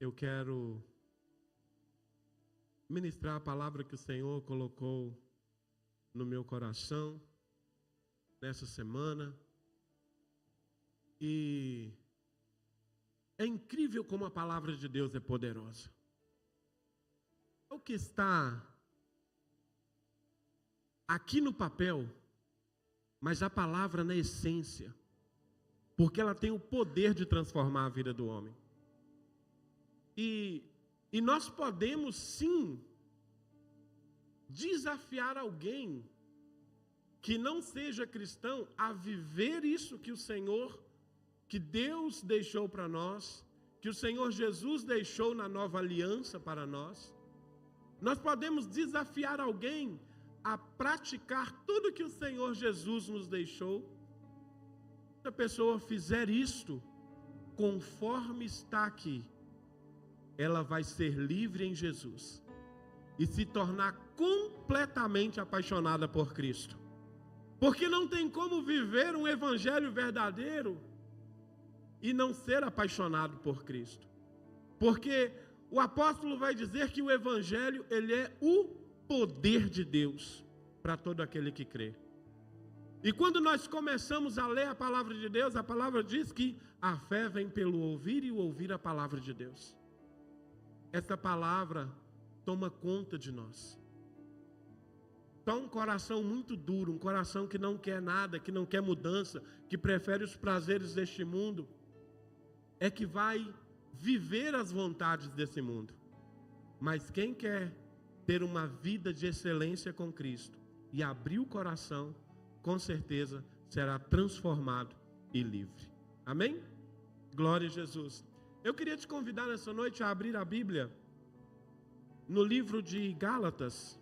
eu quero ministrar a palavra que o Senhor colocou no meu coração nessa semana. E é incrível como a palavra de Deus é poderosa. O que está aqui no papel, mas a palavra na essência, porque ela tem o poder de transformar a vida do homem. E nós podemos sim desafiar alguém que não seja cristão a viver isso que o Senhor, que Deus deixou para nós, que o Senhor Jesus deixou na nova aliança para nós. Nós podemos desafiar alguém a praticar tudo que o Senhor Jesus nos deixou. Se a pessoa fizer isto, conforme está aqui, ela vai ser livre em Jesus e se tornar completamente apaixonada por Cristo. Porque não tem como viver um evangelho verdadeiro e não ser apaixonado por Cristo. Porque o apóstolo vai dizer que o evangelho, ele é o poder de Deus para todo aquele que crê. E quando nós começamos a ler a palavra de Deus, a palavra diz que a fé vem pelo ouvir e o ouvir a palavra de Deus. Essa palavra toma conta de nós. Então, um coração muito duro, um coração que não quer nada, que não quer mudança, que prefere os prazeres deste mundo, é que vai viver as vontades desse mundo. Mas quem quer ter uma vida de excelência com Cristo e abrir o coração, com certeza será transformado e livre. Amém? Glória a Jesus. Eu queria te convidar nessa noite a abrir a Bíblia no livro de Gálatas.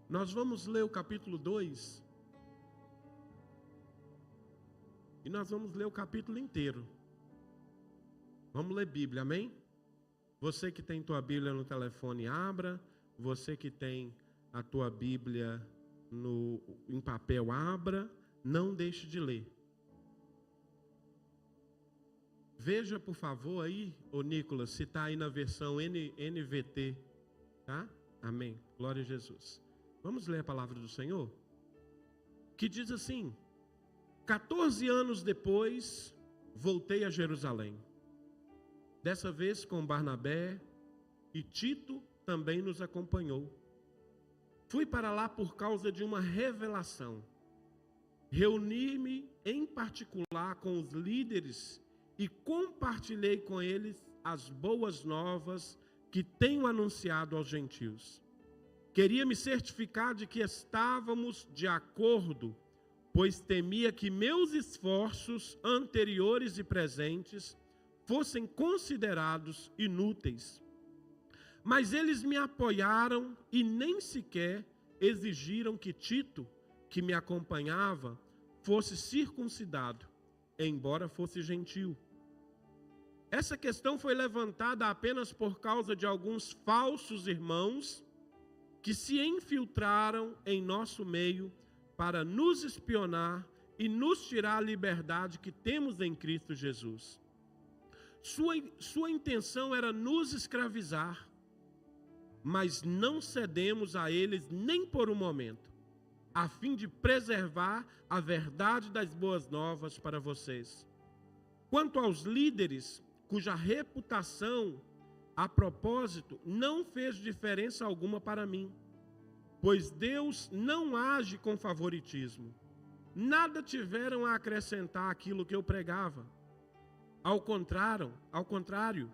Nós vamos ler o capítulo 2. E nós vamos ler o capítulo inteiro. Vamos ler Bíblia, amém? Você que tem tua Bíblia no telefone, abra. Você que tem a tua Bíblia em papel, abra. Não deixe de ler. Veja, por favor, aí, ô Nicolas, se está aí na versão NVT, tá? Amém. Glória a Jesus. Vamos ler a palavra do Senhor? Que diz assim: 14 anos depois, voltei a Jerusalém. Dessa vez com Barnabé, e Tito também nos acompanhou. Fui para lá por causa de uma revelação. Reuni-me em particular com os líderes e compartilhei com eles as boas novas que tenho anunciado aos gentios. Queria me certificar de que estávamos de acordo, pois temia que meus esforços anteriores e presentes fossem considerados inúteis. Mas eles me apoiaram e nem sequer exigiram que Tito, que me acompanhava, fosse circuncidado, embora fosse gentio. Essa questão foi levantada apenas por causa de alguns falsos irmãos que se infiltraram em nosso meio para nos espionar e nos tirar a liberdade que temos em Cristo Jesus. Sua intenção era nos escravizar, mas não cedemos a eles nem por um momento, a fim de preservar a verdade das boas novas para vocês. Quanto aos líderes, cuja reputação, a propósito, não fez diferença alguma para mim, pois Deus não age com favoritismo. Nada tiveram a acrescentar àquilo que eu pregava. Ao contrário,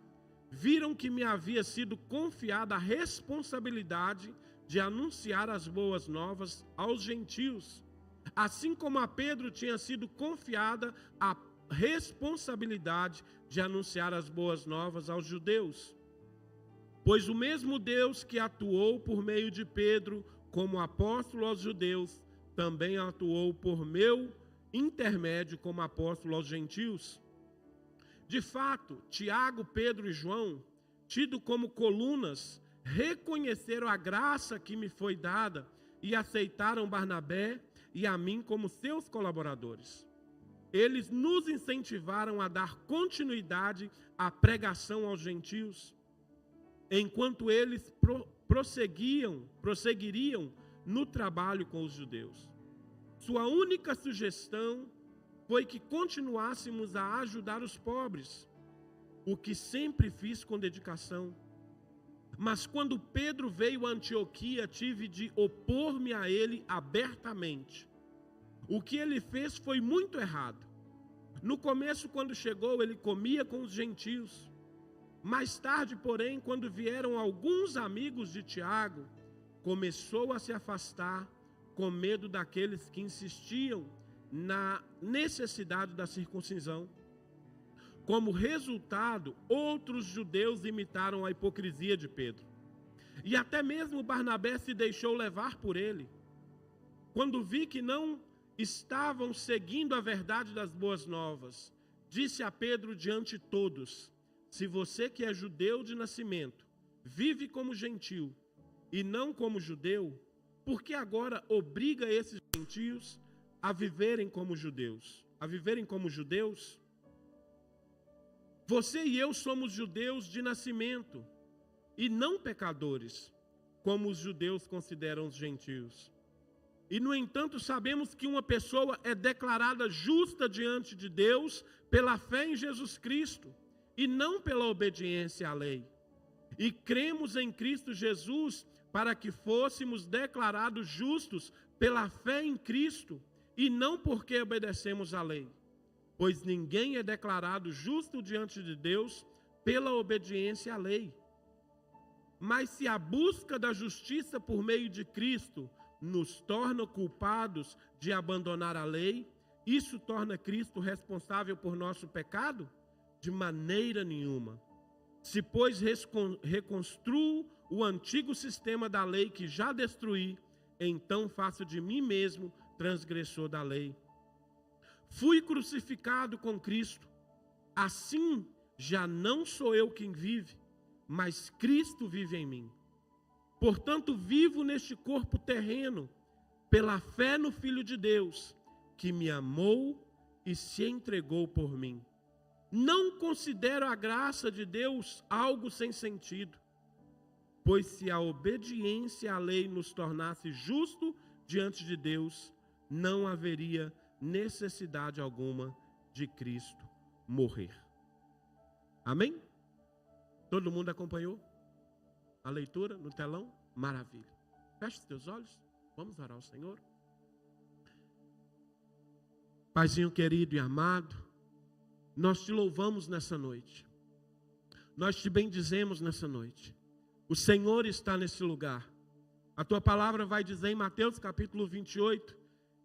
viram que me havia sido confiada a responsabilidade de anunciar as boas novas aos gentios, assim como a Pedro tinha sido confiada a responsabilidade de anunciar as boas novas aos judeus. Pois o mesmo Deus que atuou por meio de Pedro como apóstolo aos judeus, também atuou por meu intermédio como apóstolo aos gentios. De fato, Tiago, Pedro e João, tido como colunas, reconheceram a graça que me foi dada e aceitaram Barnabé, e a mim como seus colaboradores. Eles nos incentivaram a dar continuidade à pregação aos gentios, enquanto eles prosseguiriam no trabalho com os judeus. Sua única sugestão foi que continuássemos a ajudar os pobres, o que sempre fiz com dedicação. Mas quando Pedro veio a Antioquia, tive de opor-me a ele abertamente. O que ele fez foi muito errado. No começo, quando chegou, ele comia com os gentios. Mais tarde, porém, quando vieram alguns amigos de Tiago, começou a se afastar com medo daqueles que insistiam na necessidade da circuncisão. Como resultado, outros judeus imitaram a hipocrisia de Pedro. E até mesmo Barnabé se deixou levar por ele. Quando vi que não estavam seguindo a verdade das boas novas, disse a Pedro diante de todos: se você que é judeu de nascimento, vive como gentil e não como judeu, por que agora obriga esses gentios a viverem como judeus? Você e eu somos judeus de nascimento e não pecadores, como os judeus consideram os gentios. E, no entanto, sabemos que uma pessoa é declarada justa diante de Deus pela fé em Jesus Cristo e não pela obediência à lei. E cremos em Cristo Jesus para que fôssemos declarados justos pela fé em Cristo e não porque obedecemos à lei. Pois ninguém é declarado justo diante de Deus pela obediência à lei. Mas se a busca da justiça por meio de Cristo nos torna culpados de abandonar a lei, isso torna Cristo responsável por nosso pecado? De maneira nenhuma. Se, pois, reconstruo o antigo sistema da lei que já destruí, então faço de mim mesmo transgressor da lei. Fui crucificado com Cristo. Assim, já não sou eu quem vive, mas Cristo vive em mim. Portanto, vivo neste corpo terreno, pela fé no Filho de Deus, que me amou e se entregou por mim. Não considero a graça de Deus algo sem sentido, pois se a obediência à lei nos tornasse justo diante de Deus, não haveria necessidade alguma de Cristo morrer. Amém? Todo mundo acompanhou a leitura no telão? Maravilha. Feche os teus olhos, vamos orar ao Senhor. Paizinho querido e amado, nós te louvamos nessa noite. Nós te bendizemos nessa noite. O Senhor está nesse lugar. A tua palavra vai dizer em Mateus capítulo 28,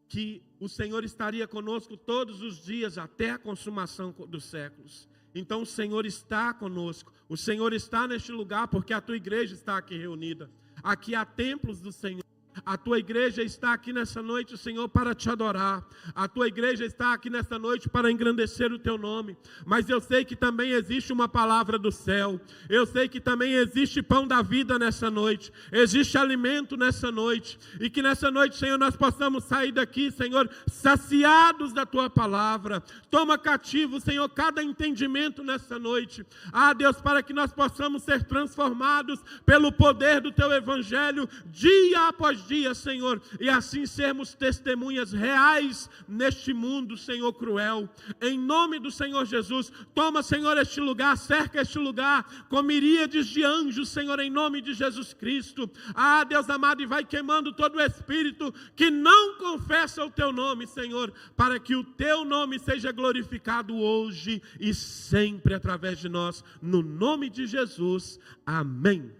que o Senhor estaria conosco todos os dias até a consumação dos séculos. Então o Senhor está conosco. O Senhor está neste lugar porque a tua igreja está aqui reunida. Aqui há templos do Senhor. A tua igreja está aqui nessa noite, Senhor, para te adorar. A tua igreja está aqui nessa noite para engrandecer o teu nome. Mas eu sei que também existe uma palavra do céu. Eu sei que também existe pão da vida nessa noite. Existe alimento nessa noite. E que nessa noite, Senhor, nós possamos sair daqui, Senhor, saciados da tua palavra. Toma cativo, Senhor, cada entendimento nessa noite. Ah, Deus, para que nós possamos ser transformados pelo poder do teu evangelho, dia após dia, Senhor, e assim sermos testemunhas reais neste mundo, Senhor, cruel. Em nome do Senhor Jesus, toma, Senhor, este lugar, cerca este lugar com miríades de anjos, Senhor, em nome de Jesus Cristo. Ah, Deus amado, e vai queimando todo o espírito que não confessa o teu nome, Senhor, para que o teu nome seja glorificado hoje e sempre através de nós, no nome de Jesus. Amém.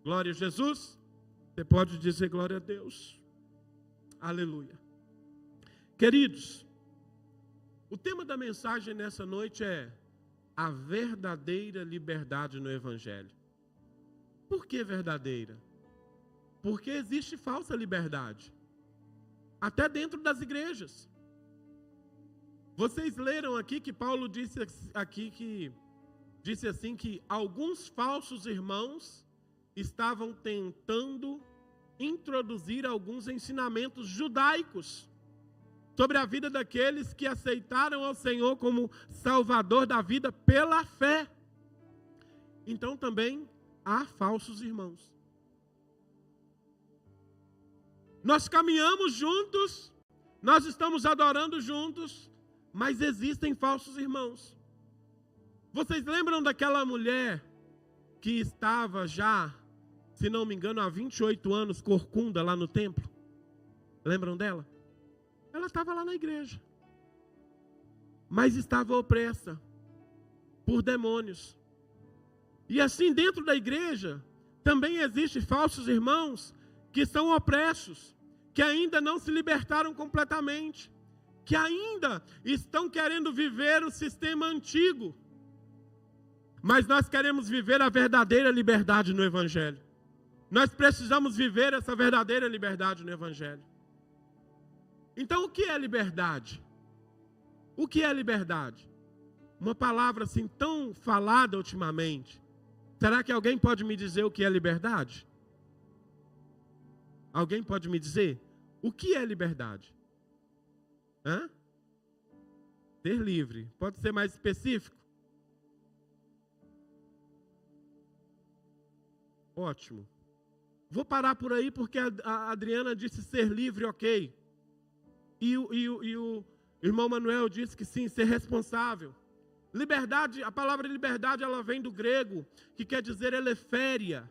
Glória a Jesus. Você pode dizer glória a Deus. Aleluia. Queridos, o tema da mensagem nessa noite é a verdadeira liberdade no Evangelho. Por que verdadeira? Porque existe falsa liberdade, até dentro das igrejas. Vocês leram aqui que Paulo disse assim que alguns falsos irmãos estavam tentando introduzir alguns ensinamentos judaicos sobre a vida daqueles que aceitaram ao Senhor como Salvador da vida pela fé. Então também há falsos irmãos. Nós caminhamos juntos, nós estamos adorando juntos, mas existem falsos irmãos. Vocês lembram daquela mulher que estava já, se não me engano, há 28 anos, corcunda lá no templo? Lembram dela? Ela estava lá na igreja, mas estava opressa por demônios. E assim, dentro da igreja, também existem falsos irmãos que são opressos, que ainda não se libertaram completamente, que ainda estão querendo viver o sistema antigo. Mas nós queremos viver a verdadeira liberdade no Evangelho. Nós precisamos viver essa verdadeira liberdade no Evangelho. Então, o que é liberdade? O que é liberdade? Uma palavra assim tão falada ultimamente. Será que alguém pode me dizer o que é liberdade? Alguém pode me dizer o que é liberdade? Ser livre. Pode ser mais específico? Ótimo. Vou parar por aí porque a Adriana disse ser livre, ok. E o irmão Manuel disse que sim, ser responsável. Liberdade, a palavra liberdade, ela vem do grego, que quer dizer eleféria.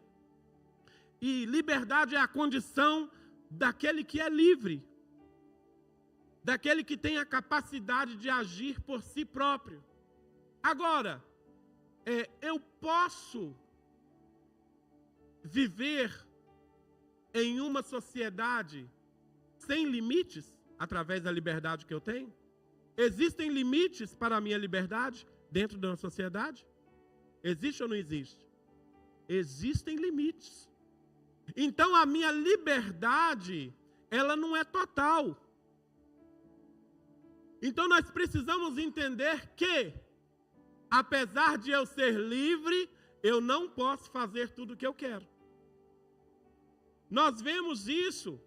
E liberdade é a condição daquele que é livre. Daquele que tem a capacidade de agir por si próprio. Agora, eu posso viver em uma sociedade sem limites através da liberdade que eu tenho? Existem limites para a minha liberdade dentro da sociedade? Existe ou não existe? Existem limites. Então a minha liberdade, ela não é total. Então nós precisamos entender que, apesar de eu ser livre, eu não posso fazer tudo o que eu quero. Nós vemos isso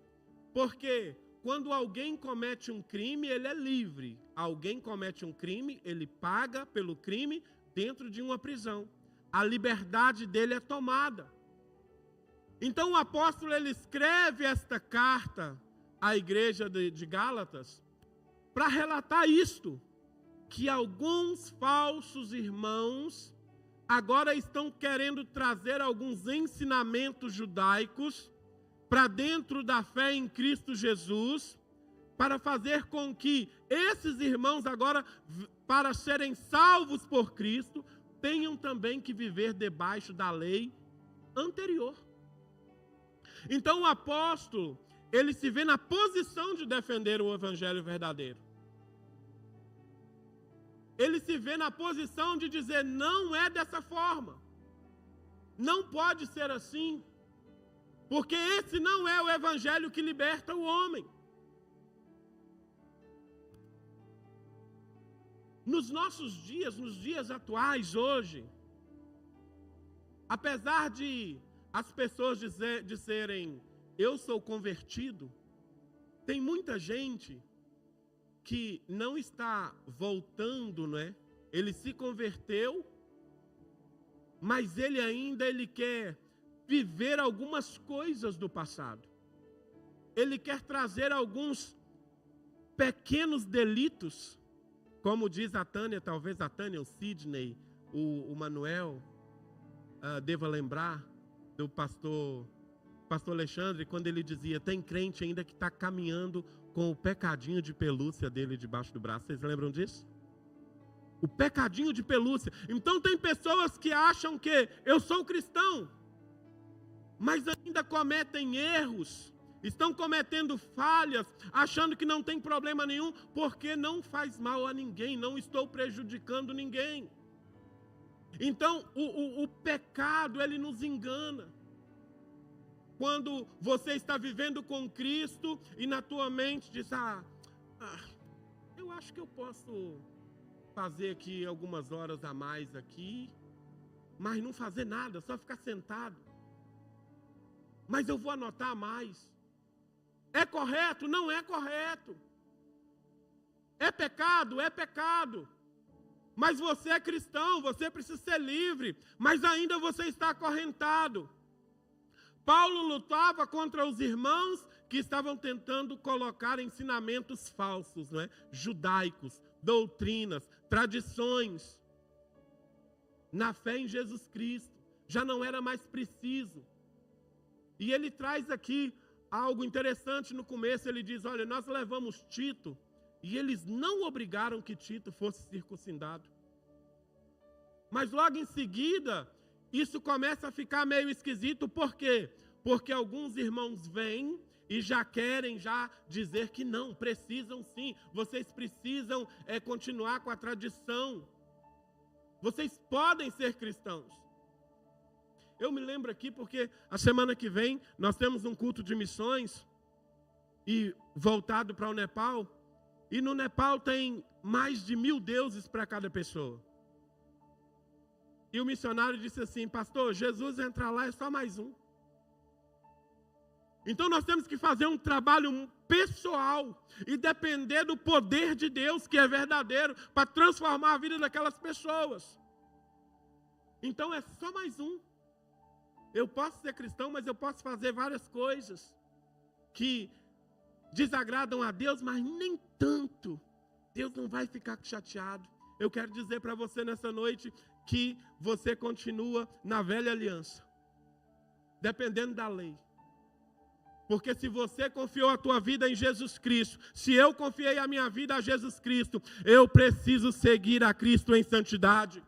porque quando alguém comete um crime, ele é livre. Alguém comete um crime, ele paga pelo crime dentro de uma prisão. A liberdade dele é tomada. Então o apóstolo, ele escreve esta carta à igreja de Gálatas para relatar isto, que alguns falsos irmãos agora estão querendo trazer alguns ensinamentos judaicos para dentro da fé em Cristo Jesus, para fazer com que esses irmãos agora, para serem salvos por Cristo, tenham também que viver debaixo da lei anterior. Então o apóstolo, ele se vê na posição de defender o evangelho verdadeiro. Ele se vê na posição de dizer, não é dessa forma. Não pode ser assim. Porque esse não é o evangelho que liberta o homem. Nos nossos dias, nos dias atuais, hoje, apesar de as pessoas disserem, eu sou convertido, tem muita gente que não está voltando, né? Ele se converteu, mas ele quer viver algumas coisas do passado. Ele quer trazer alguns pequenos delitos, como diz a Tânia, talvez a Tânia, o Sidney, o Manuel, deva lembrar do pastor Alexandre, quando ele dizia, tem crente ainda que está caminhando com o pecadinho de pelúcia dele debaixo do braço. Vocês lembram disso? O pecadinho de pelúcia. Então tem pessoas que acham que eu sou cristão, mas ainda cometem erros, estão cometendo falhas, achando que não tem problema nenhum, porque não faz mal a ninguém, não estou prejudicando ninguém. Então o pecado, ele nos engana. Quando você está vivendo com Cristo e na tua mente diz, eu acho que eu posso fazer aqui algumas horas a mais aqui, mas não fazer nada, só ficar sentado. Mas eu vou anotar mais. É correto? Não é correto. É pecado? É pecado. Mas você é cristão, você precisa ser livre, mas ainda você está acorrentado. Paulo lutava contra os irmãos que estavam tentando colocar ensinamentos falsos, não é? Judaicos, doutrinas, tradições, na fé em Jesus Cristo. Já não era mais preciso. E ele traz aqui algo interessante no começo, ele diz, olha, nós levamos Tito, e eles não obrigaram que Tito fosse circuncidado. Mas logo em seguida, isso começa a ficar meio esquisito, por quê? Porque alguns irmãos vêm e já querem dizer que não, precisam sim, vocês precisam continuar com a tradição. Vocês podem ser cristãos. Eu me lembro aqui porque a semana que vem nós temos um culto de missões e voltado para o Nepal. E no Nepal tem mais de 1000 deuses para cada pessoa. E o missionário disse assim, pastor, Jesus entrar lá é só mais um. Então nós temos que fazer um trabalho pessoal e depender do poder de Deus, que é verdadeiro, para transformar a vida daquelas pessoas. Então é só mais um. Eu posso ser cristão, mas eu posso fazer várias coisas que desagradam a Deus, mas nem tanto. Deus não vai ficar chateado. Eu quero dizer para você nessa noite que você continua na velha aliança, dependendo da lei. Porque se você confiou a tua vida em Jesus Cristo, se eu confiei a minha vida a Jesus Cristo, eu preciso seguir a Cristo em santidade.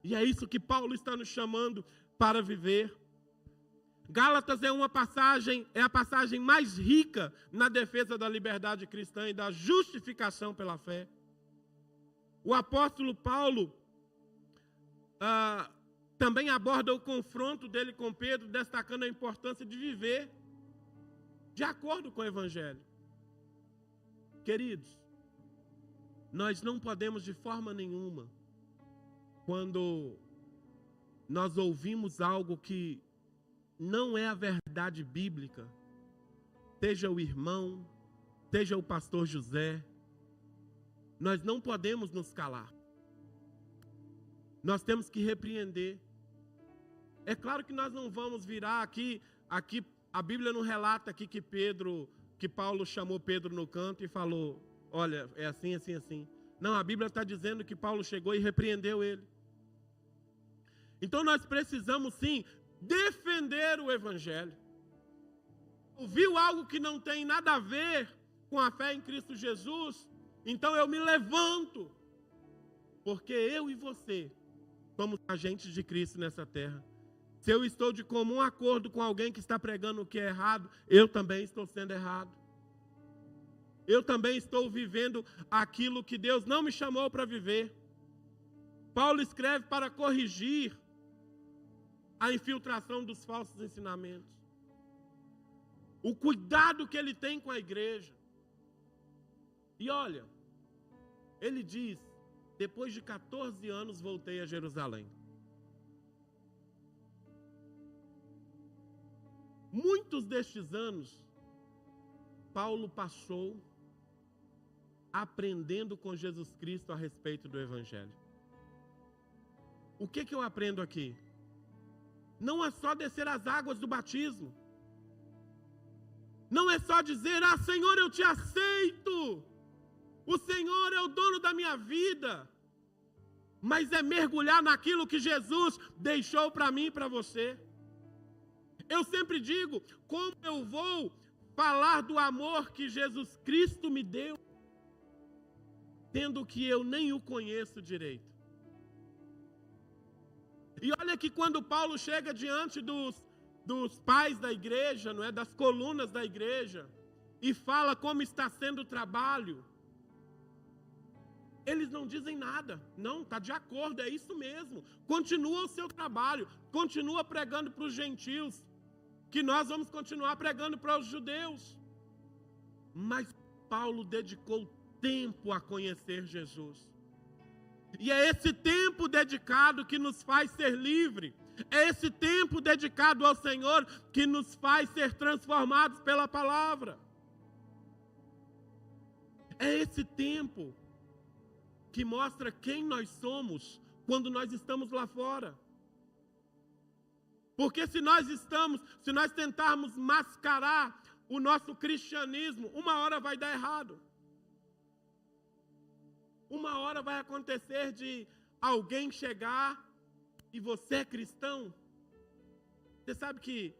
E é isso que Paulo está nos chamando para viver. Gálatas é a passagem mais rica na defesa da liberdade cristã e da justificação pela fé. O apóstolo Paulo também aborda o confronto dele com Pedro, destacando a importância de viver de acordo com o Evangelho. Queridos, nós não podemos de forma nenhuma, quando nós ouvimos algo que não é a verdade bíblica, seja o irmão, seja o pastor José, nós não podemos nos calar. Nós temos que repreender. É claro que nós não vamos virar aqui a Bíblia não relata aqui que Paulo chamou Pedro no canto e falou, olha, é assim, assim, assim. Não, a Bíblia está dizendo que Paulo chegou e repreendeu ele. Então nós precisamos sim defender o Evangelho. Ouviu algo que não tem nada a ver com a fé em Cristo Jesus? Então eu me levanto, porque eu e você somos agentes de Cristo nessa terra. Se eu estou de comum acordo com alguém que está pregando o que é errado, eu também estou sendo errado. Eu também estou vivendo aquilo que Deus não me chamou para viver. Paulo escreve para corrigir a infiltração dos falsos ensinamentos. O cuidado que ele tem com a igreja. E olha, ele diz, depois de 14 anos voltei a Jerusalém. Muitos destes anos, Paulo passou aprendendo com Jesus Cristo a respeito do Evangelho. O que eu aprendo aqui? Não é só descer as águas do batismo. Não é só dizer, Senhor, eu te aceito. O Senhor é o dono da minha vida. Mas é mergulhar naquilo que Jesus deixou para mim e para você. Eu sempre digo, como eu vou falar do amor que Jesus Cristo me deu, tendo que eu nem o conheço direito. E olha que quando Paulo chega diante dos pais da igreja, não é, das colunas da igreja, e fala como está sendo o trabalho, eles não dizem nada. Não, está de acordo, é isso mesmo. Continua o seu trabalho, continua pregando para os gentios, que nós vamos continuar pregando para os judeus. Mas Paulo dedicou tempo a conhecer Jesus. E é esse tempo dedicado que nos faz ser livre. É esse tempo dedicado ao Senhor que nos faz ser transformados pela palavra. É esse tempo que mostra quem nós somos quando nós estamos lá fora. Porque se nós tentarmos mascarar o nosso cristianismo, uma hora vai dar errado. Uma hora vai acontecer de alguém chegar e você é cristão. Você sabe que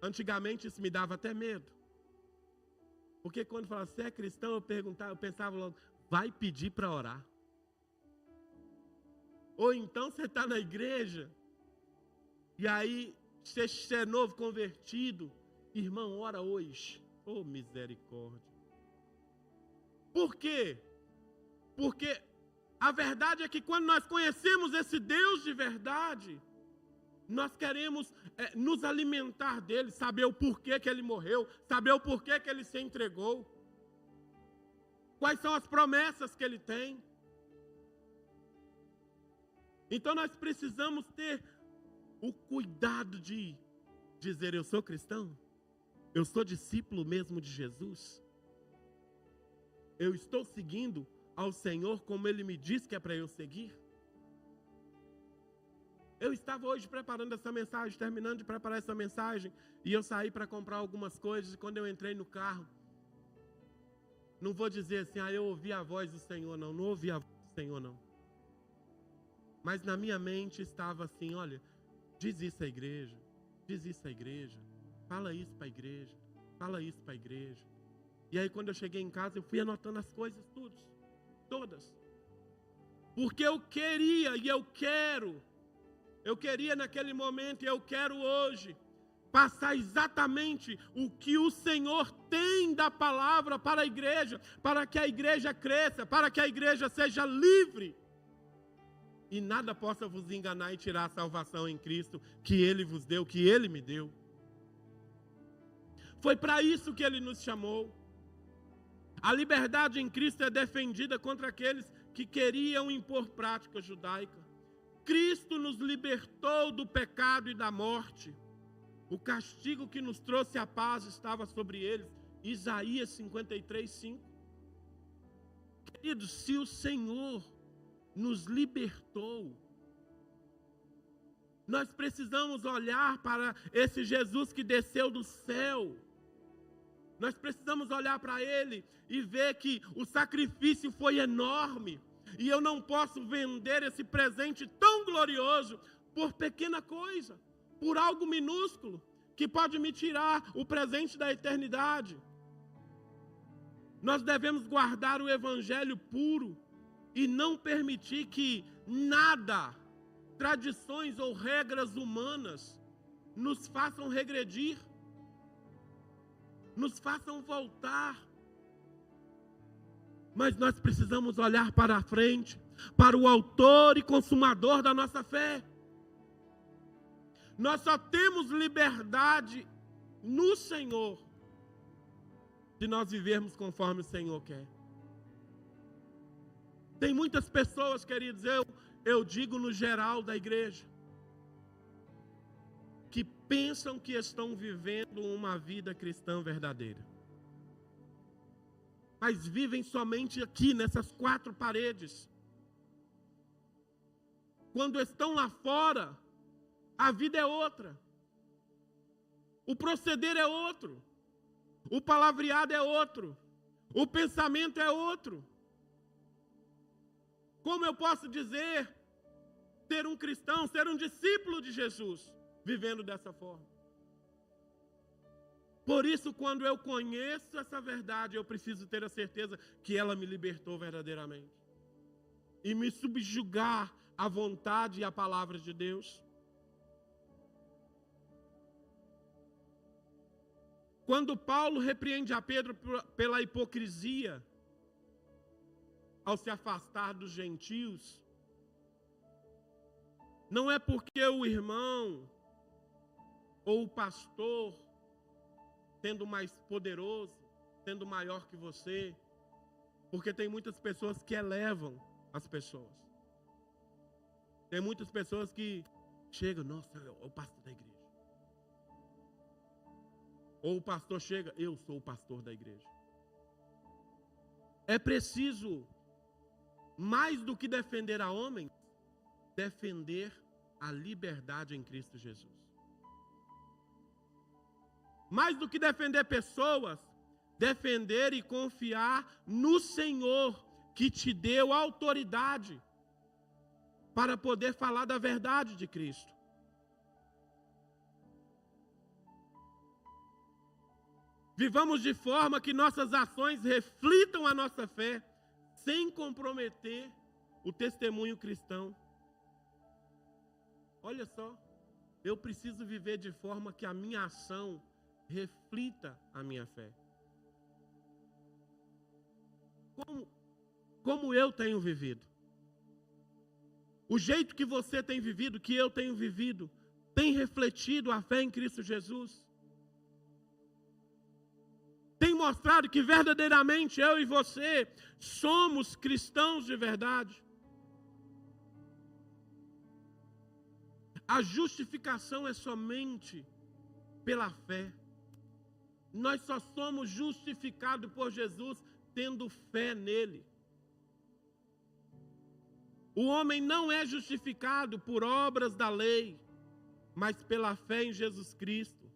antigamente isso me dava até medo. Porque quando falava, você é cristão, eu pensava logo, vai pedir para orar. Ou então você está na igreja, e aí você é novo convertido, irmão, ora hoje. Oh, misericórdia. Por quê? Porque a verdade é que quando nós conhecemos esse Deus de verdade, nós queremos nos alimentar dele, saber o porquê que ele morreu, saber o porquê que ele se entregou, quais são as promessas que ele tem. Então nós precisamos ter o cuidado de dizer, eu sou cristão, eu sou discípulo mesmo de Jesus, eu estou seguindo ao Senhor como Ele me diz que é para eu seguir. Eu estava hoje preparando essa mensagem, terminando de preparar essa mensagem, e eu saí para comprar algumas coisas, e quando eu entrei no carro, não vou dizer assim, eu ouvi a voz do Senhor, não ouvi a voz do Senhor, não. Mas na minha mente estava assim, olha, diz isso à igreja, diz isso à igreja, fala isso para a igreja, fala isso para a igreja. E aí quando eu cheguei em casa, eu fui anotando as coisas todas. Porque eu queria e eu queria naquele momento e eu quero hoje passar exatamente o que o Senhor tem da palavra para a igreja, para que a igreja cresça, para que a igreja seja livre. E nada possa vos enganar e tirar a salvação em Cristo que Ele vos deu, que Ele me deu. Foi para isso que Ele nos chamou. A liberdade em Cristo é defendida contra aqueles que queriam impor prática judaica. Cristo nos libertou do pecado e da morte. O castigo que nos trouxe a paz estava sobre eles. Isaías 53:5. Queridos, se o Senhor nos libertou, nós precisamos olhar para esse Jesus que desceu do céu. Nós precisamos olhar para Ele e ver que o sacrifício foi enorme. E eu não posso vender esse presente tão glorioso por pequena coisa, por algo minúsculo, que pode me tirar o presente da eternidade. Nós devemos guardar o evangelho puro e não permitir que nada, tradições ou regras humanas, nos façam regredir, nos façam voltar. Mas nós precisamos olhar para a frente, para o autor e consumador da nossa fé. Nós só temos liberdade no Senhor, se nós vivermos conforme o Senhor quer. Tem muitas pessoas, queridos, eu digo no geral da igreja, que pensam que estão vivendo uma vida cristã verdadeira. Mas vivem somente aqui, nessas quatro paredes. Quando estão lá fora, a vida é outra. O proceder é outro. O palavreado é outro. O pensamento é outro. Como eu posso dizer, ser um cristão, ser um discípulo de Jesus, vivendo dessa forma? Por isso, quando eu conheço essa verdade, eu preciso ter a certeza que ela me libertou verdadeiramente. E me subjugar à vontade e à palavra de Deus. Quando Paulo repreende a Pedro pela hipocrisia, ao se afastar dos gentios, não é porque o irmão ou o pastor, sendo mais poderoso, sendo maior que você, porque tem muitas pessoas que elevam as pessoas. Tem muitas pessoas que chegam, nossa, é o pastor da igreja. Ou o pastor chega, eu sou o pastor da igreja. É preciso, mais do que defender a homem, defender a liberdade em Cristo Jesus. Mais do que defender pessoas, defender e confiar no Senhor, que te deu autoridade para poder falar da verdade de Cristo. Vivamos de forma que nossas ações reflitam a nossa fé, sem comprometer o testemunho cristão. Olha só, eu preciso viver de forma que a minha ação reflita a minha fé. Como eu tenho vivido? O jeito que você tem vivido, que eu tenho vivido, tem refletido a fé em Cristo Jesus? Tem mostrado que verdadeiramente eu e você somos cristãos de verdade? A justificação é somente pela fé. Nós só somos justificados por Jesus tendo fé nele. O homem não é justificado por obras da lei, mas pela fé em Jesus Cristo.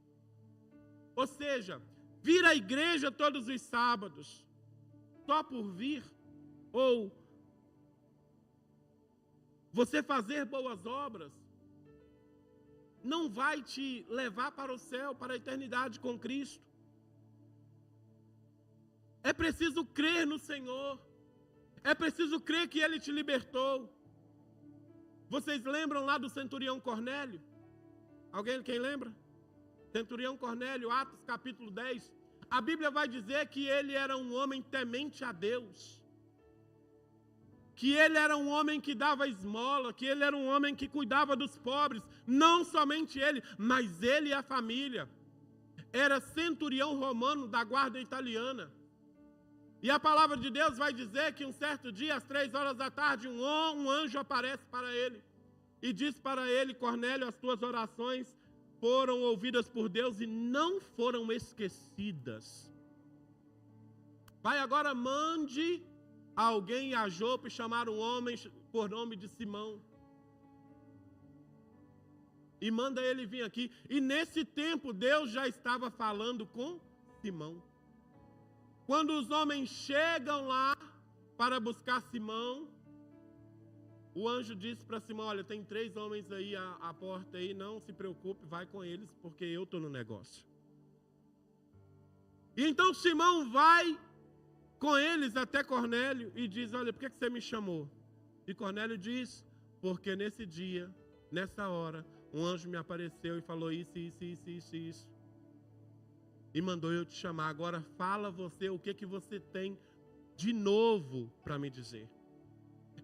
Ou seja, vir à igreja todos os sábados, só por vir, ou você fazer boas obras, não vai te levar para o céu, para a eternidade com Cristo. É preciso crer no Senhor. É preciso crer que Ele te libertou. Vocês lembram lá do centurião Cornélio? Quem lembra? Centurião Cornélio, Atos capítulo 10. A Bíblia vai dizer que ele era um homem temente a Deus. Que ele era um homem que dava esmola, que ele era um homem que cuidava dos pobres. Não somente ele, mas ele e a família. Era centurião romano da guarda italiana. E a palavra de Deus vai dizer que um certo dia, às 3 horas da tarde, um anjo aparece para ele. E diz para ele: Cornélio, as tuas orações foram ouvidas por Deus e não foram esquecidas. Vai, agora mande alguém a Jope chamar um homem por nome de Simão. E manda ele vir aqui. E nesse tempo Deus já estava falando com Simão. Quando os homens chegam lá para buscar Simão, o anjo disse para Simão: olha, tem 3 homens aí à porta aí, não se preocupe, vai com eles, porque eu estou no negócio. E então Simão vai com eles até Cornélio e diz: olha, por que você me chamou? E Cornélio diz: porque nesse dia, nessa hora, um anjo me apareceu e falou isso. E mandou eu te chamar. Agora fala você o que você tem de novo para me dizer.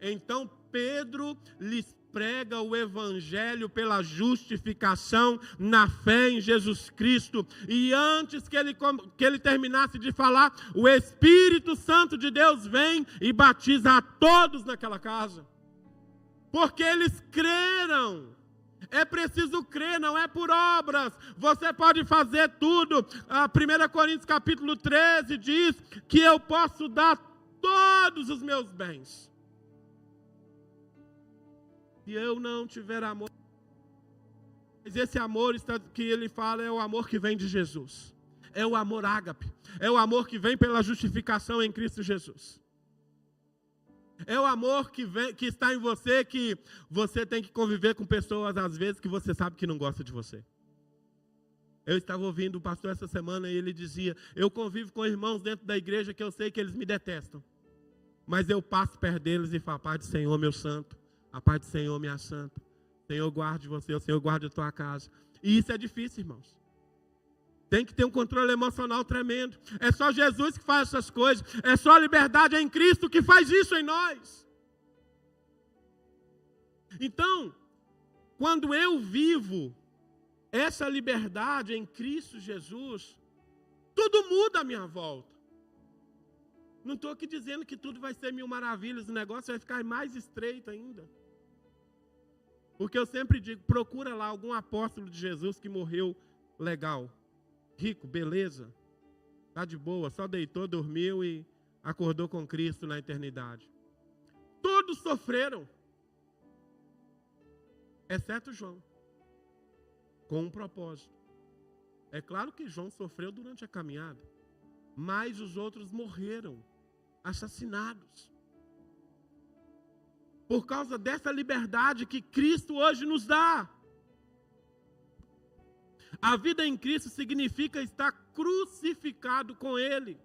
Então Pedro lhes prega o evangelho pela justificação na fé em Jesus Cristo. E antes que ele terminasse de falar, o Espírito Santo de Deus vem e batiza a todos naquela casa. Porque eles creram. É preciso crer, não é por obras. Você pode fazer tudo. 1 Coríntios capítulo 13 diz que eu posso dar todos os meus bens. Se eu não tiver amor, mas esse amor que ele fala é o amor que vem de Jesus. É o amor ágape. É o amor que vem pela justificação em Cristo Jesus. É o amor que está em você, que você tem que conviver com pessoas, às vezes, que você sabe que não gosta de você. Eu estava ouvindo o pastor essa semana e ele dizia: eu convivo com irmãos dentro da igreja que eu sei que eles me detestam. Mas eu passo perto deles e falo: a paz do Senhor, meu santo. A paz do Senhor, minha santa. Senhor, guarde você, o Senhor guarde a tua casa. E isso é difícil, irmãos. Tem que ter um controle emocional tremendo. É só Jesus que faz essas coisas. É só a liberdade em Cristo que faz isso em nós. Então, quando eu vivo essa liberdade em Cristo Jesus, tudo muda à minha volta. Não estou aqui dizendo que tudo vai ser 1000 maravilhas, o negócio vai ficar mais estreito ainda. Porque eu sempre digo: procura lá algum apóstolo de Jesus que morreu legal. Rico, beleza, está de boa, só deitou, dormiu e acordou com Cristo na eternidade. Todos sofreram, exceto João, com um propósito. É claro que João sofreu durante a caminhada, mas os outros morreram, assassinados. Por causa dessa liberdade que Cristo hoje nos dá. A vida em Cristo significa estar crucificado com Ele.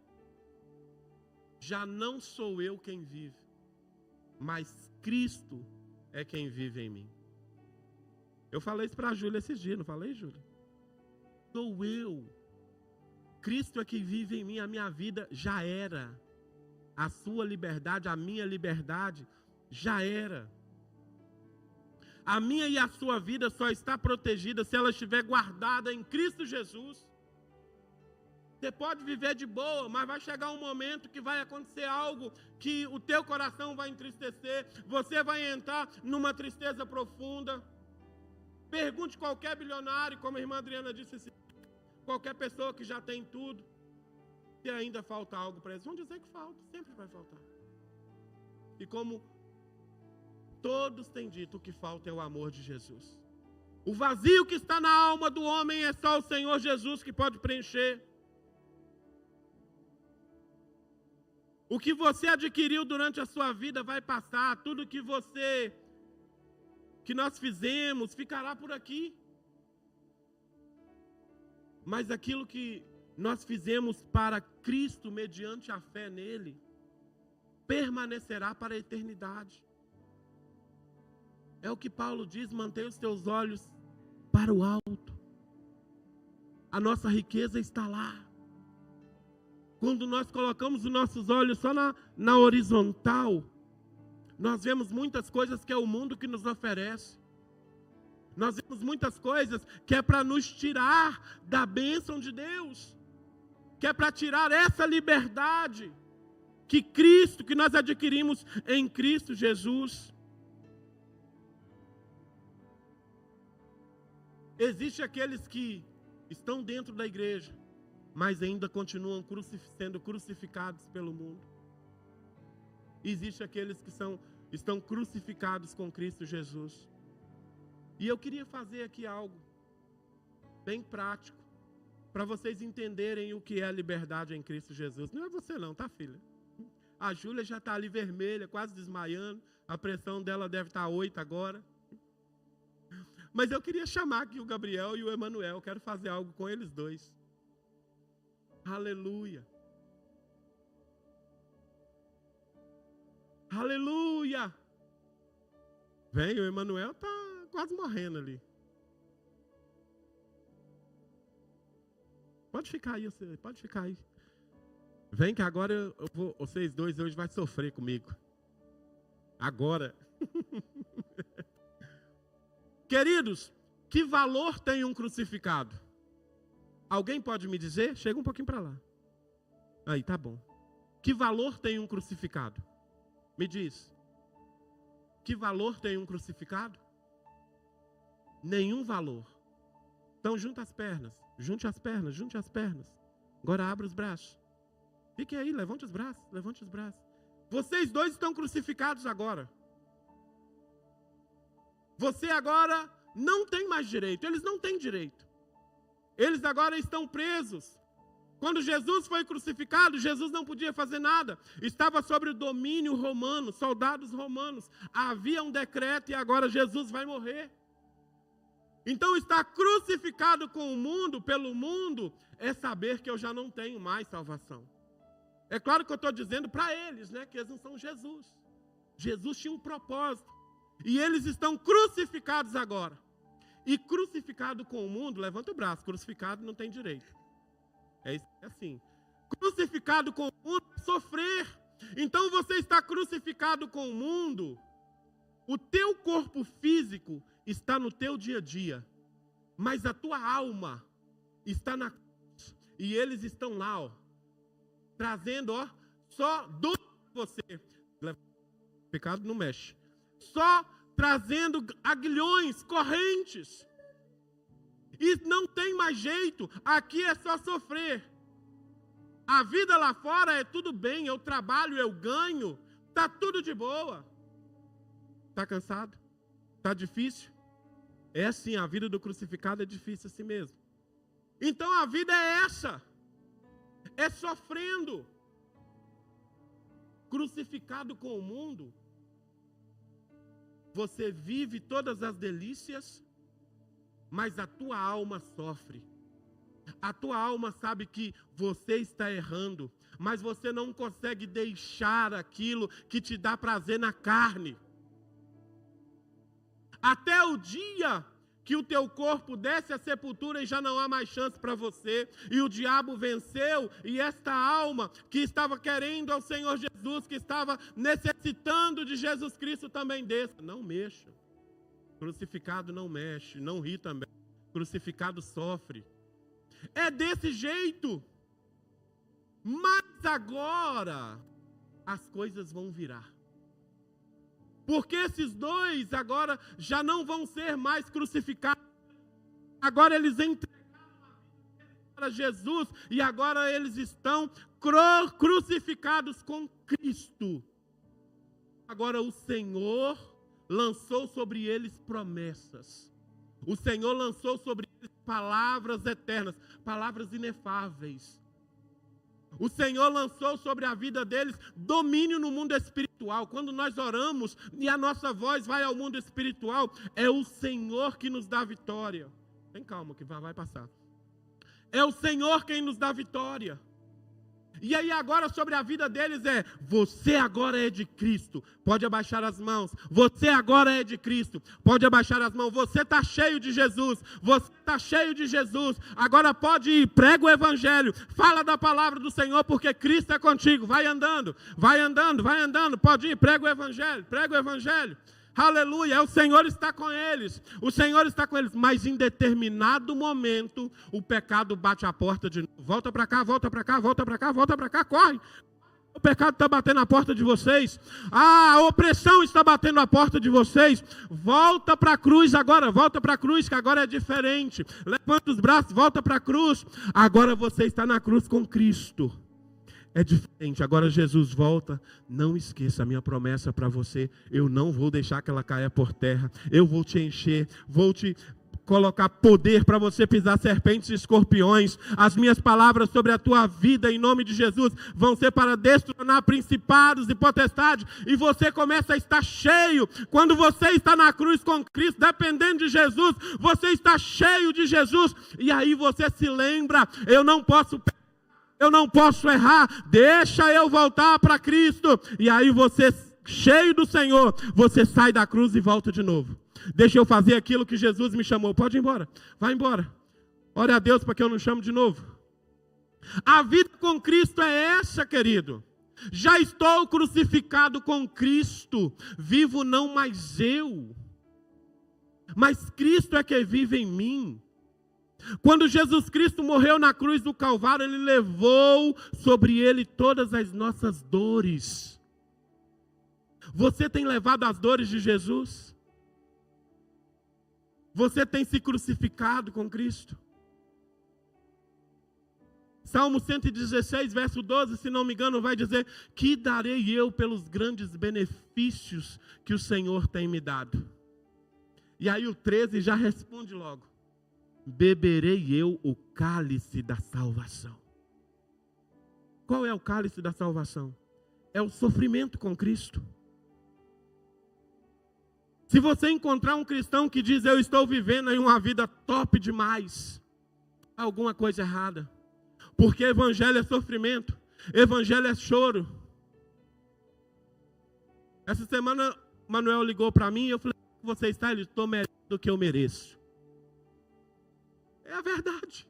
Já não sou eu quem vive, mas Cristo é quem vive em mim. Eu falei isso para a Júlia esses dias, não falei, Júlia? Sou eu. Cristo é quem vive em mim, a minha vida já era. A sua liberdade, a minha liberdade já era. A minha e a sua vida só está protegida se ela estiver guardada em Cristo Jesus. Você pode viver de boa, mas vai chegar um momento que vai acontecer algo que o teu coração vai entristecer, você vai entrar numa tristeza profunda. Pergunte qualquer bilionário, como a irmã Adriana disse, qualquer pessoa que já tem tudo, se ainda falta algo para eles, vão dizer que falta, sempre vai faltar. E como todos têm dito, o que falta é o amor de Jesus. O vazio que está na alma do homem é só o Senhor Jesus que pode preencher. O que você adquiriu durante a sua vida vai passar, tudo que nós fizemos ficará por aqui. Mas aquilo que nós fizemos para Cristo, mediante a fé nele, permanecerá para a eternidade. É o que Paulo diz, mantenha os teus olhos para o alto. A nossa riqueza está lá. Quando nós colocamos os nossos olhos só na horizontal, nós vemos muitas coisas que é o mundo que nos oferece. Nós vemos muitas coisas que é para nos tirar da bênção de Deus. Que é para tirar essa liberdade que nós adquirimos em Cristo Jesus. Existem aqueles que estão dentro da igreja, mas ainda continuam sendo crucificados pelo mundo. Existem aqueles que estão crucificados com Cristo Jesus. E eu queria fazer aqui algo bem prático, para vocês entenderem o que é a liberdade em Cristo Jesus. Não é você não, tá, filha? A Júlia já está ali vermelha, quase desmaiando. A pressão dela deve estar 8 agora. Mas eu queria chamar aqui o Gabriel e o Emanuel. Quero fazer algo com eles dois. Aleluia. Aleluia. Vem, o Emanuel está quase morrendo ali. Pode ficar aí, pode ficar aí. Vem que agora vocês dois hoje vão sofrer comigo. Agora. Queridos, que valor tem um crucificado? Alguém pode me dizer? Chega um pouquinho para lá. Aí, tá bom. Que valor tem um crucificado? Me diz. Que valor tem um crucificado? Nenhum valor. Então junta as pernas. Junte as pernas, junte as pernas. Agora abre os braços. Fique aí, levante os braços, levante os braços. Vocês dois estão crucificados agora. Você agora não tem mais direito, eles não têm direito. Eles agora estão presos. Quando Jesus foi crucificado, Jesus não podia fazer nada. Estava sob o domínio romano, soldados romanos. Havia um decreto e agora Jesus vai morrer. Então estar crucificado com o mundo, pelo mundo, é saber que eu já não tenho mais salvação. É claro que eu estou dizendo para eles, né, que eles não são Jesus. Jesus tinha um propósito. E eles estão crucificados agora. E crucificado com o mundo, levanta o braço, crucificado não tem direito. É assim. Crucificado com o mundo é sofrer. Então você está crucificado com o mundo. O teu corpo físico está no teu dia a dia. Mas a tua alma está na cruz. E eles estão lá, ó. Trazendo, ó, só dor para você. O pecado não mexe. Só trazendo aguilhões, correntes. E não tem mais jeito. Aqui é só sofrer. A vida lá fora é tudo bem, eu trabalho, eu ganho, está tudo de boa. Está cansado? Está difícil? É assim, a vida do crucificado é difícil assim mesmo. Então a vida é essa, é sofrendo. Crucificado com o mundo, você vive todas as delícias, mas a tua alma sofre. A tua alma sabe que você está errando, mas você não consegue deixar aquilo que te dá prazer na carne. Até o dia que o teu corpo desce à sepultura e já não há mais chance para você, e o diabo venceu, e esta alma que estava querendo ao Senhor Jesus, que estava necessitando de Jesus Cristo também desça. Não mexa. Crucificado não mexe, não ri também. Crucificado sofre. É desse jeito. Mas agora as coisas vão virar. Porque esses dois agora já não vão ser mais crucificados. Agora eles entregaram a vida para Jesus e agora eles estão crucificados com Cristo. Agora o Senhor lançou sobre eles promessas. O Senhor lançou sobre eles palavras eternas, palavras inefáveis. O Senhor lançou sobre a vida deles domínio no mundo espiritual. Quando nós oramos e a nossa voz vai ao mundo espiritual, é o Senhor que nos dá vitória. Tem calma que vai passar. É o Senhor quem nos dá vitória. E aí agora sobre a vida deles você agora é de Cristo, pode abaixar as mãos. Você agora é de Cristo, pode abaixar as mãos. Você está cheio de Jesus, você está cheio de Jesus. Agora pode ir, prega o Evangelho, fala da palavra do Senhor, porque Cristo é contigo. Vai andando, vai andando, vai andando. Pode ir, prega o Evangelho, prega o Evangelho. Aleluia, o Senhor está com eles, o Senhor está com eles, mas em determinado momento, o pecado bate a porta de novo. Volta para cá, volta para cá, volta para cá, volta para cá, corre. O pecado está batendo a porta de vocês, a opressão está batendo a porta de vocês. Volta para a cruz agora, volta para a cruz, que agora é diferente. Levanta os braços, volta para a cruz. Agora você está na cruz com Cristo. É diferente, agora Jesus volta. Não esqueça a minha promessa para você. Eu não vou deixar que ela caia por terra. Eu vou te encher, vou te colocar poder para você pisar serpentes e escorpiões. As minhas palavras sobre a tua vida em nome de Jesus vão ser para destronar principados e potestades. E você começa a estar cheio. Quando você está na cruz com Cristo, dependendo de Jesus, você está cheio de Jesus. E aí você se lembra, eu não posso errar, deixa eu voltar para Cristo. E aí você, cheio do Senhor, você sai da cruz e volta de novo. Deixa eu fazer aquilo que Jesus me chamou. Pode ir embora, vai embora. Ore a Deus para que eu não chame de novo. A vida com Cristo é essa, querido. Já estou crucificado com Cristo. Vivo não mais eu, mas Cristo é que vive em mim. Quando Jesus Cristo morreu na cruz do Calvário, Ele levou sobre Ele todas as nossas dores. Você tem levado as dores de Jesus? Você tem se crucificado com Cristo? Salmo 116, verso 12, se não me engano, vai dizer: que darei eu pelos grandes benefícios que o Senhor tem me dado? E aí o 13 já responde logo: beberei eu o cálice da salvação. Qual é o cálice da salvação? É o sofrimento com Cristo. Se você encontrar um cristão que diz: eu estou vivendo em uma vida top demais, há alguma coisa errada. Porque evangelho é sofrimento, evangelho é choro. Essa semana Manuel ligou para mim e eu falei: como você está? Ele: estou melhor do que eu mereço. É a verdade.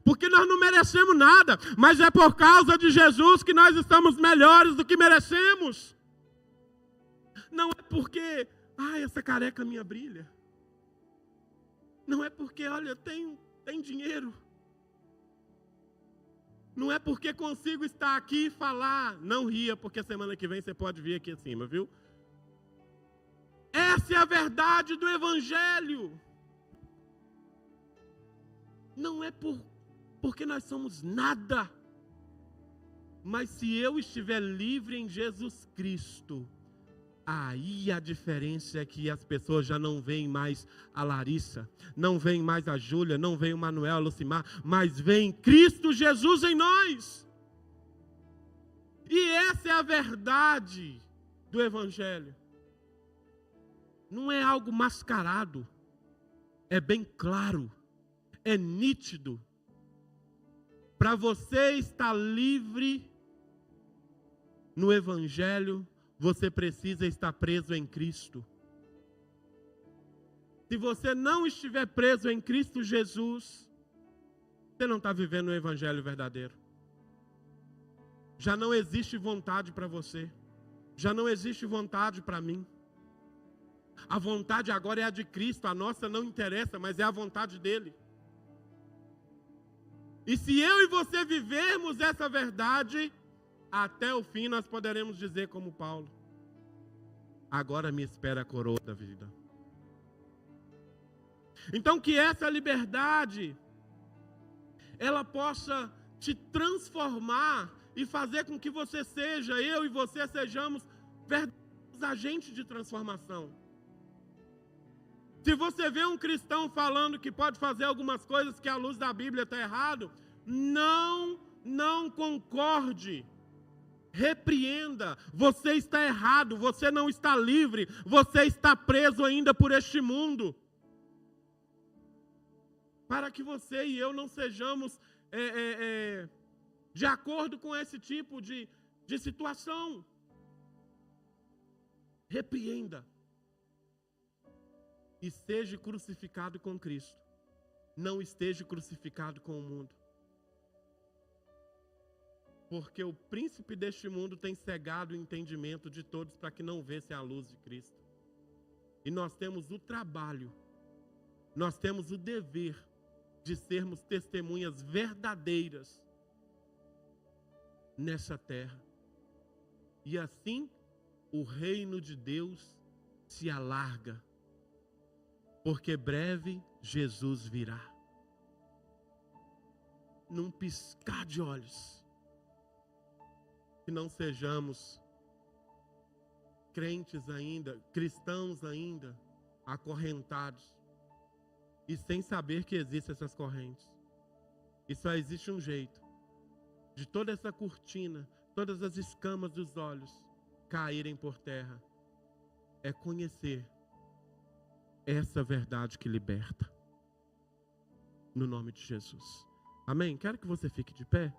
Porque nós não merecemos nada, mas é por causa de Jesus que nós estamos melhores do que merecemos. Não é porque, essa careca minha brilha. Não é porque, olha, tem dinheiro. Não é porque consigo estar aqui e falar. Não ria, porque semana que vem você pode vir aqui acima, viu? Essa é a verdade do Evangelho. Não é porque nós somos nada. Mas se eu estiver livre em Jesus Cristo, aí a diferença é que as pessoas já não veem mais a Larissa, não veem mais a Júlia, não veem o Manuel, a Lucimar, mas veem Cristo Jesus em nós. E essa é a verdade do Evangelho. Não é algo mascarado, é bem claro, é nítido. Para você estar livre no Evangelho, você precisa estar preso em Cristo. Se você não estiver preso em Cristo Jesus, você não está vivendo o Evangelho verdadeiro. Já não existe vontade para você. Já não existe vontade para mim. A vontade agora é a de Cristo. A nossa não interessa, mas é a vontade dele. E se eu e você vivermos essa verdade, até o fim nós poderemos dizer como Paulo: agora me espera a coroa da vida. Então que essa liberdade, ela possa te transformar e fazer com que você seja, eu e você sejamos verdadeiros agentes de transformação. Se você vê um cristão falando que pode fazer algumas coisas que à luz da Bíblia está errado, não concorde. Repreenda. Você está errado, você não está livre, você está preso ainda por este mundo. Para que você e eu não sejamos de acordo com esse tipo de situação. Repreenda. E esteja crucificado com Cristo. Não esteja crucificado com o mundo. Porque o príncipe deste mundo tem cegado o entendimento de todos para que não vissem a luz de Cristo. E nós temos o trabalho, nós temos o dever de sermos testemunhas verdadeiras nessa terra. E assim o reino de Deus se alarga. Porque breve Jesus virá. Num piscar de olhos. Que não sejamos crentes ainda, cristãos ainda, acorrentados. E sem saber que existem essas correntes. E só existe um jeito. De toda essa cortina, todas as escamas dos olhos caírem por terra. É conhecer essa verdade que liberta. No nome de Jesus. Amém? Quero que você fique de pé.